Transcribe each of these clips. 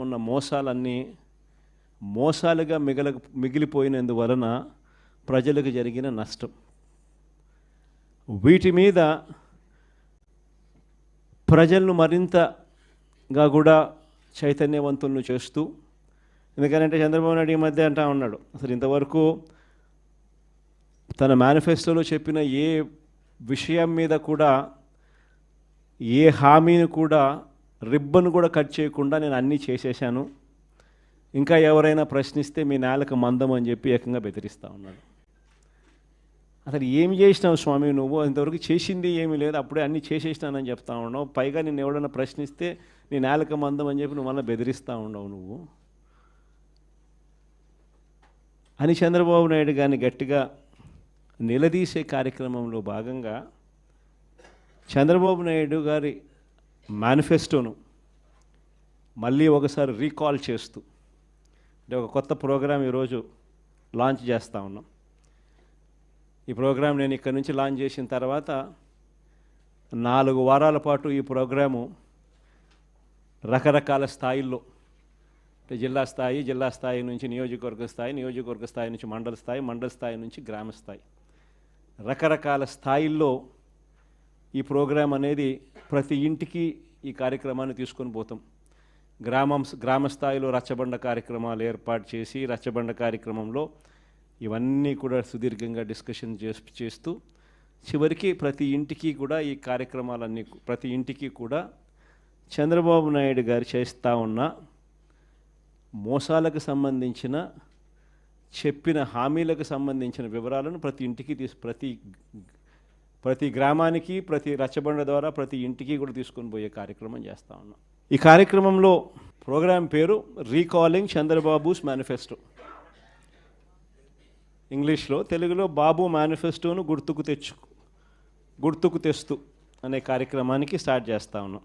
ఉన్న మోసాలన్నీ మోసాలుగా మిగిలిపోయినందువలన ప్రజలకు జరిగిన నష్టం. వీటి మీద ప్రజలను మరింతగా కూడా చైతన్యవంతులను చేస్తూ, ఎందుకంటే చంద్రబాబు నాయుడు ఈ మధ్య అంటా ఉన్నాడు, అసలు ఇంతవరకు తన మేనిఫెస్టోలో చెప్పిన ఏ విషయం మీద కూడా, ఏ హామీని కూడా, రిబ్బన్ కూడా కట్ చేయకుండా నేను అన్నీ చేసేసాను, ఇంకా ఎవరైనా ప్రశ్నిస్తే మీ నేలకు మందం అని చెప్పి ఏకంగా బెదిరిస్తూ ఉన్నాడు. అసలు ఏం చేసినావు స్వామి నువ్వు? ఇంతవరకు చేసింది ఏమీ లేదు, అప్పుడే అన్నీ చేసేసినానని చెప్తా ఉన్నావు. పైగా నేను ఎవడన్నా ప్రశ్నిస్తే నీ నేలకు మందం అని చెప్పి నువ్వు మళ్ళీ బెదిరిస్తూ ఉండవు నువ్వు అని చంద్రబాబు నాయుడు గారిని గట్టిగా నిలదీసే కార్యక్రమంలో భాగంగా చంద్రబాబు నాయుడు గారి మేనిఫెస్టోను మళ్ళీ ఒకసారి రీకాల్ చేస్తూ అంటే ఒక కొత్త ప్రోగ్రాం ఈరోజు లాంచ్ చేస్తూ ఉన్నాం. ఈ ప్రోగ్రాం నేను ఇక్కడ నుంచి లాంచ్ చేసిన తర్వాత 4 వారాల పాటు ఈ ప్రోగ్రాము రకరకాల స్థాయిల్లో, అంటే జిల్లా స్థాయి నుంచి నియోజకవర్గ స్థాయి నుంచి మండల స్థాయి నుంచి గ్రామ స్థాయి, రకరకాల స్థాయిల్లో ఈ ప్రోగ్రాం అనేది ప్రతి ఇంటికి ఈ కార్యక్రమాన్ని తీసుకొని పోతాం. గ్రామ స్థాయిలో రచ్చబండ కార్యక్రమాలు ఏర్పాటు చేసి, రచ్చబండ కార్యక్రమంలో ఇవన్నీ కూడా సుదీర్ఘంగా డిస్కషన్ చేస్తూ చివరికి ప్రతి ఇంటికి కూడా ఈ కార్యక్రమాలన్నీ, ప్రతి ఇంటికి కూడా చంద్రబాబు నాయుడు గారు చేస్తూ ఉన్న మోసాలకు సంబంధించిన, చెప్పిన హామీలకు సంబంధించిన వివరాలను ప్రతి ఇంటికి ప్రతి గ్రామానికి, ప్రతి రచ్చబండ ద్వారా ప్రతి ఇంటికి కూడా తీసుకొని పోయే కార్యక్రమం చేస్తూ ఉన్నాం. ఈ కార్యక్రమంలో ప్రోగ్రాం పేరు రీకాలింగ్ చంద్రబాబుస్ మేనిఫెస్టో. ఇంగ్లీష్లో, తెలుగులో బాబు మేనిఫెస్టోను గుర్తుకు తెస్తూ అనే కార్యక్రమానికి స్టార్ట్ చేస్తూ ఉన్నాం.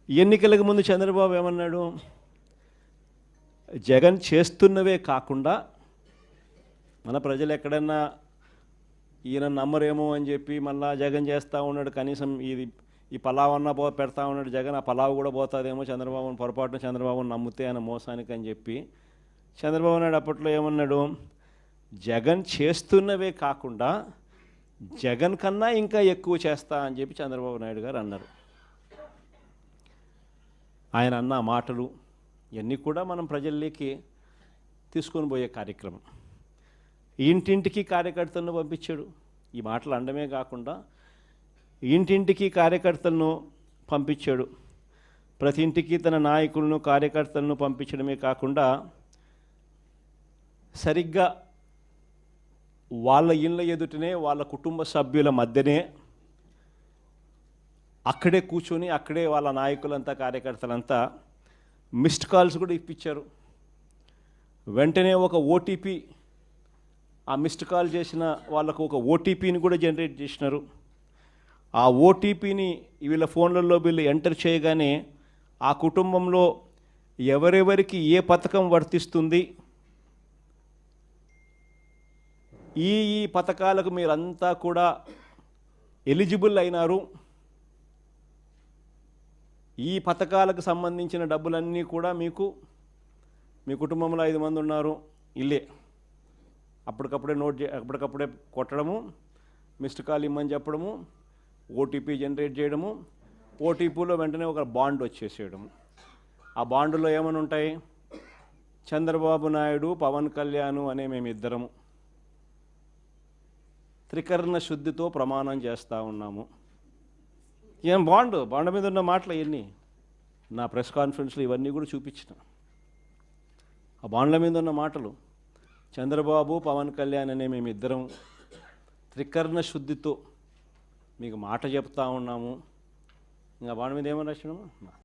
ఎన్నికలకు ముందు చంద్రబాబు ఏమన్నాడు? జగన్ చేస్తున్నవే కాకుండా మన ప్రజలు ఎక్కడన్నా ఈయన నమ్మరేమో అని చెప్పి మళ్ళా జగన్ చేస్తూ ఉన్నాడు, కనీసం ఈ పలావ్ అన్నా పెడతా ఉన్నాడు జగన్, ఆ పలావ్ కూడా పోతుందేమో చంద్రబాబుని, పొరపాటున చంద్రబాబుని నమ్మితే ఆయన మోసానికి అని చెప్పి చంద్రబాబు నాయుడు అప్పట్లో ఏమన్నాడు? జగన్ చేస్తున్నవే కాకుండా జగన్ కన్నా ఇంకా ఎక్కువ చేస్తా అని చెప్పి చంద్రబాబు నాయుడు గారు అన్నారు. ఆయన అన్న మాటలు ఇవన్నీ కూడా మనం ప్రజల్లోకి తీసుకొని పోయే కార్యక్రమం. ఇంటింటికి కార్యకర్తలను పంపించాడు. ఈ మాటలు అనడమే కాకుండా ఇంటింటికి కార్యకర్తలను పంపించాడు. ప్రతి ఇంటికి తన నాయకులను, కార్యకర్తలను పంపించడమే కాకుండా సరిగ్గా వాళ్ళ ఇళ్ళ ఎదుటనే, వాళ్ళ కుటుంబ సభ్యుల మధ్యనే అక్కడే కూర్చొని, అక్కడే వాళ్ళ నాయకులంతా, కార్యకర్తలంతా మిస్డ్ కాల్స్ కూడా ఇప్పించారు. వెంటనే ఒక ఓటీపీ, ఆ మిస్డ్ కాల్ చేసిన వాళ్ళకు ఒక ఓటీపీని కూడా జనరేట్ చేసినారు. ఆ ఓటీపీని వీళ్ళ ఫోన్లలో వీళ్ళు ఎంటర్ చేయగానే ఆ కుటుంబంలో ఎవరెవరికి ఏ పథకం వర్తిస్తుంది, ఈ పథకాలకు మీరంతా కూడా ఎలిజిబుల్ అయినారు, ఈ పథకాలకు సంబంధించిన డబ్బులన్నీ కూడా మీకు, మీ కుటుంబంలో 5 మంది ఉన్నారు, ఇల్లే అప్పటికప్పుడే కొట్టడము, మిస్డ్ కాల్ ఇమ్మని చెప్పడము, ఓటీపీ జనరేట్ చేయడము, ఓటీపీలో వెంటనే ఒక బాండ్ వచ్చేసేయడము. ఆ బాండులో ఏమని ఉంటాయి? చంద్రబాబు నాయుడు, పవన్ కళ్యాణ్ అనే మేమిద్దరము త్రికరణ శుద్ధితో ప్రమాణం చేస్తూ ఉన్నాము. ఏం బాండ్ మీద ఉన్న మాటలు ఇవన్నీ నా ప్రెస్ కాన్ఫరెన్స్లో ఇవన్నీ కూడా చూపించిన. ఆ బాండ్ల మీద ఉన్న మాటలు, చంద్రబాబు, పవన్ కళ్యాణ్ అనే మేమిద్దరం త్రికరణ శుద్ధితో మీకు మాట చెప్తా ఉన్నాము. ఇంకా బాండ్ మీద ఏమని రాసినాము?